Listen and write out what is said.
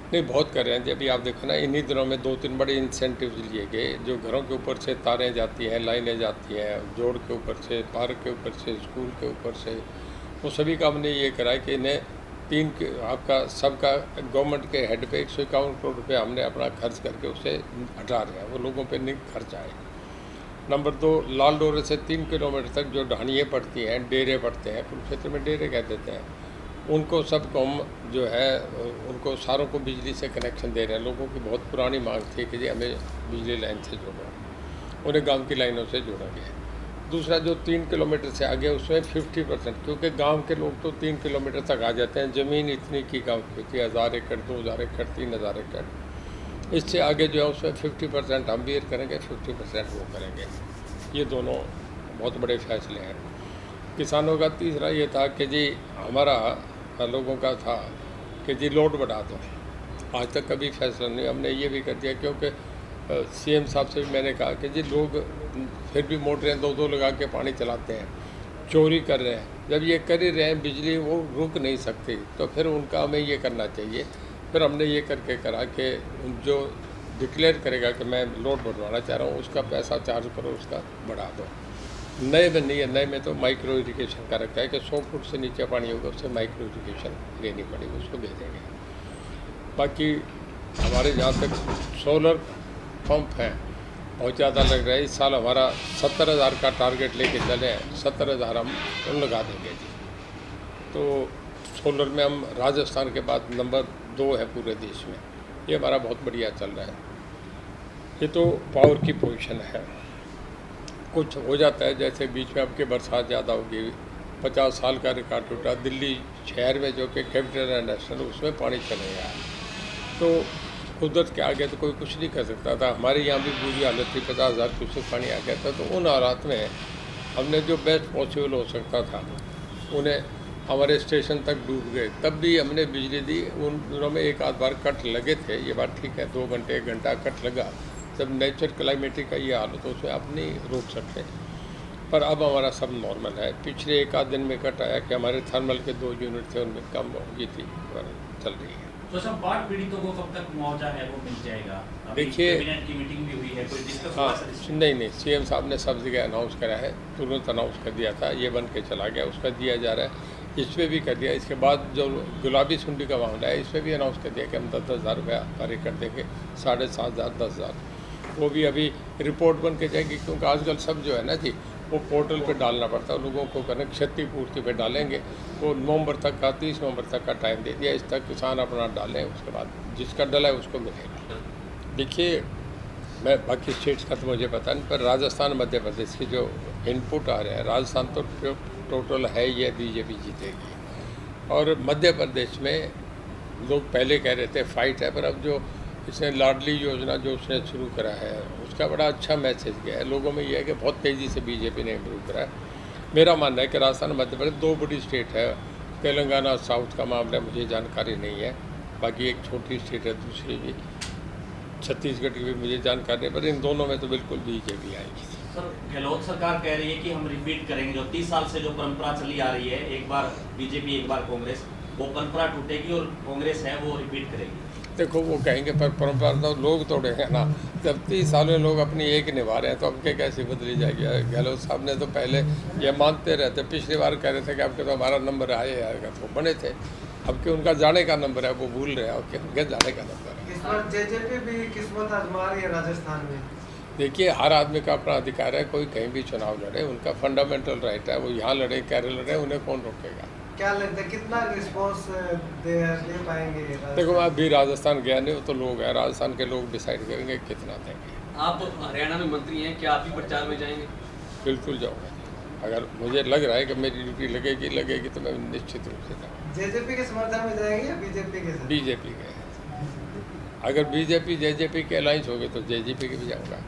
नहीं, बहुत कर रहे हैं जी। अभी आप देखो ना, इन्हीं दिनों में 2-3 बड़े इंसेंटिव लिए गए, जो घरों के ऊपर से तारें जाती हैं, लाइनें जाती हैं, जोड़ के ऊपर से, पार्क के ऊपर से, स्कूल के ऊपर से, वो सभी का हमने ये करा है कि इन्हें तीन के आपका सबका गवर्नमेंट के हेड पे 151 करोड़ रुपये हमने अपना खर्च करके उसे हटा रहे हैं, वो लोगों पे नहीं खर्च आए। नंबर 2, लाल डोरे से 3 किलोमीटर तक जो ढाणियाँ पड़ती हैं, डेरे पड़ते हैं, कुरुक्षेत्र में डेरे कह देते हैं, उनको सबको हम जो है उनको सारों को बिजली से कनेक्शन दे रहे हैं। लोगों की बहुत पुरानी मांग थी कि जी हमें बिजली लाइन से जोड़ो, उन्हें गांव की लाइनों से जोड़ा गया है। दूसरा, जो 3 किलोमीटर से आगे उसमें 50%, क्योंकि गांव के लोग तो 3 किलोमीटर तक आ जाते हैं, ज़मीन इतनी की गांव की होती है, 1000 एकड़, 2000 एकड़, 3000 एकड़। इससे आगे जो है उसमें 50% हम बेयर करेंगे, 50% वो करेंगे। ये दोनों बहुत बड़े फैसले हैं। किसानों का तीसरा ये था कि जी हमारा लोगों का था कि जी लोड बढ़ा दो। आज तक कभी फैसला नहीं, हमने ये भी कर दिया, क्योंकि सीएम साहब से भी मैंने कहा कि जी लोग फिर भी मोटरें 2-2 लगा के पानी चलाते हैं, चोरी कर रहे हैं। जब ये कर ही रहे हैं बिजली, वो रुक नहीं सकती, तो फिर उनका हमें ये करना चाहिए। फिर हमने ये करके करा कि जो डिक्लेयर करेगा कि मैं लोड बढ़वाना चाह रहा हूँ, उसका पैसा चार्ज करो, उसका बढ़ा दो। नए में नहीं है, नए में तो माइक्रो इरिगेशन का रखा है कि 100 फुट से नीचे पानी होगा उससे माइक्रो इरिगेशन लेनी पड़ेगी, उसको भेजेंगे। बाकी हमारे जहाँ तक सोलर पंप हैं बहुत ज़्यादा लग रहा है। इस साल हमारा 70,000 का टारगेट लेके चले हैं, 70,000 हम लगा देंगे जी। तो सोलर में हम राजस्थान के बाद नंबर 2 है पूरे देश में। ये हमारा बहुत बढ़िया चल रहा है। ये तो पावर की पोजीशन है। कुछ हो जाता है, जैसे बीच में आपके बरसात ज़्यादा होगी, 50 साल का रिकॉर्ड टूटा दिल्ली शहर में, जो कि कैपिटल है नेशनल, उसमें पानी चले गया। तो कुदरत के आगे तो कोई कुछ नहीं कर सकता था। हमारे यहाँ भी बुरी हालत थी, 50,000 क्यूसेक पानी आ गया था। तो उन हालात में हमने जो बेस्ट पॉसिबल हो सकता था, उन्हें हमारे स्टेशन तक डूब गए, तब भी हमने बिजली दी। उन दिनों में एक आध बार कट लगे थे, ये बात ठीक है, 2 घंटे 1 घंटा कट लगा। जब नेचर क्लाइमेटिक का ये हाल हो तो उसे आप नहीं रोक सकते। पर अब हमारा सब नॉर्मल है। पिछले 1 आध दिन में कट आया कि हमारे थर्मल के 2 यूनिट थे, उनमें कम हुई थी, पर चल रही है। तो सब बाढ़ पीड़ितों को कब तक मुआवजा है वो मिल जाएगा? देखिए, कैबिनेट की मीटिंग भी हुई है, कोई डिस्कस हुआ सर इसमें? नहीं, सीएम साहब ने सब जगह अनाउंस करा है, तुरंत अनाउंस कर दिया था, ये बन के चला गया, उसका दिया जा रहा है। इसमें भी कर दिया। इसके बाद जो गुलाबी सुंडी का मामला है, इसमें भी अनाउंस कर दिया कि हम 10-10 हज़ार रुपया पर एकड़ देंगे, 7,500 10,000। वो भी अभी रिपोर्ट बन के जाएगी, क्योंकि आजकल सब जो है ना जी, वो पोर्टल पे डालना पड़ता है लोगों को, करने क्षतिपूर्ति पे डालेंगे। वो नवंबर तक का, 30 नवंबर तक का टाइम दे दिया, इस तक किसान अपना डालें, उसके बाद जिसका डला है उसको मिलेगा। देखिए, मैं बाकी स्टेट्स का तो मुझे पता नहीं, पर राजस्थान मध्य प्रदेश के जो इनपुट आ रहे हैं, राजस्थान तो टोटल है ये बीजेपी जीतेगी। और मध्य प्रदेश में लोग पहले कह रहे थे फाइट है, पर अब जो इसने लाडली योजना जो उसने शुरू करा है, उसका बड़ा अच्छा मैसेज गया है लोगों में। ये है कि बहुत तेज़ी से बीजेपी ने इम्प्रूव करा है। मेरा मानना है कि राजस्थान मध्य प्रदेश 2 बड़ी स्टेट है। तेलंगाना साउथ का मामला मुझे जानकारी नहीं है, बाकी एक छोटी स्टेट है दूसरी भी, छत्तीसगढ़ की भी मुझे जानकारी है, पर इन दोनों में तो बिल्कुल बीजेपी आएगी। सर, गहलोत सरकार कह रही है कि हम रिपीट करेंगे जो 30 साल से जो परंपरा चली आ रही है, एक बार बीजेपी एक बार कांग्रेस, वो परंपरा टूटेगी और कांग्रेस है वो रिपीट करेगी। देखो, वो कहेंगे, पर परंपरा तो लोग तोड़ेंगे ना। जब 30 साल में लोग अपनी एक निभा रहे हैं तो अब के कैसे बदली जाएगी? गहलोत साहब ने तो पहले ये मानते रहते, पिछली बार कह रहे थे कि आपके तो हमारा नंबर आएगा, तो बने थे। अब के उनका जाने का नंबर है, वो भूल रहे हैं, और के उनके जाने का नंबर है। इस बार जेजेपी भी किस्मत आजमा रही है राजस्थान में। देखिए, हर आदमी का अपना अधिकार है, कोई कहीं भी चुनाव लड़े, उनका फंडामेंटल राइट है। वो यहाँ लड़े, केरल लड़े, उन्हें कौन रोकेगा? क्या लगता है कितना रिस्पॉन्स दे पाएंगे? देखो, मैं अभी राजस्थान गया नहीं, वो तो लोग हैं, राजस्थान के लोग डिसाइड करेंगे कितना देंगे। आप हरियाणा में मंत्री हैं, क्या आप भी प्रचार में जाएंगे? बिल्कुल जाऊँगा। अगर मुझे लग रहा है कि मेरी ड्यूटी लगेगी तो मैं निश्चित रूप से जाऊँगा। जेजेपी के समर्थन में जाएंगे या बीजेपी के साथ? बीजेपी के। अगर बीजेपी जेजेपी के अलायंस होगी तो जेजेपी के भी जाऊँगा।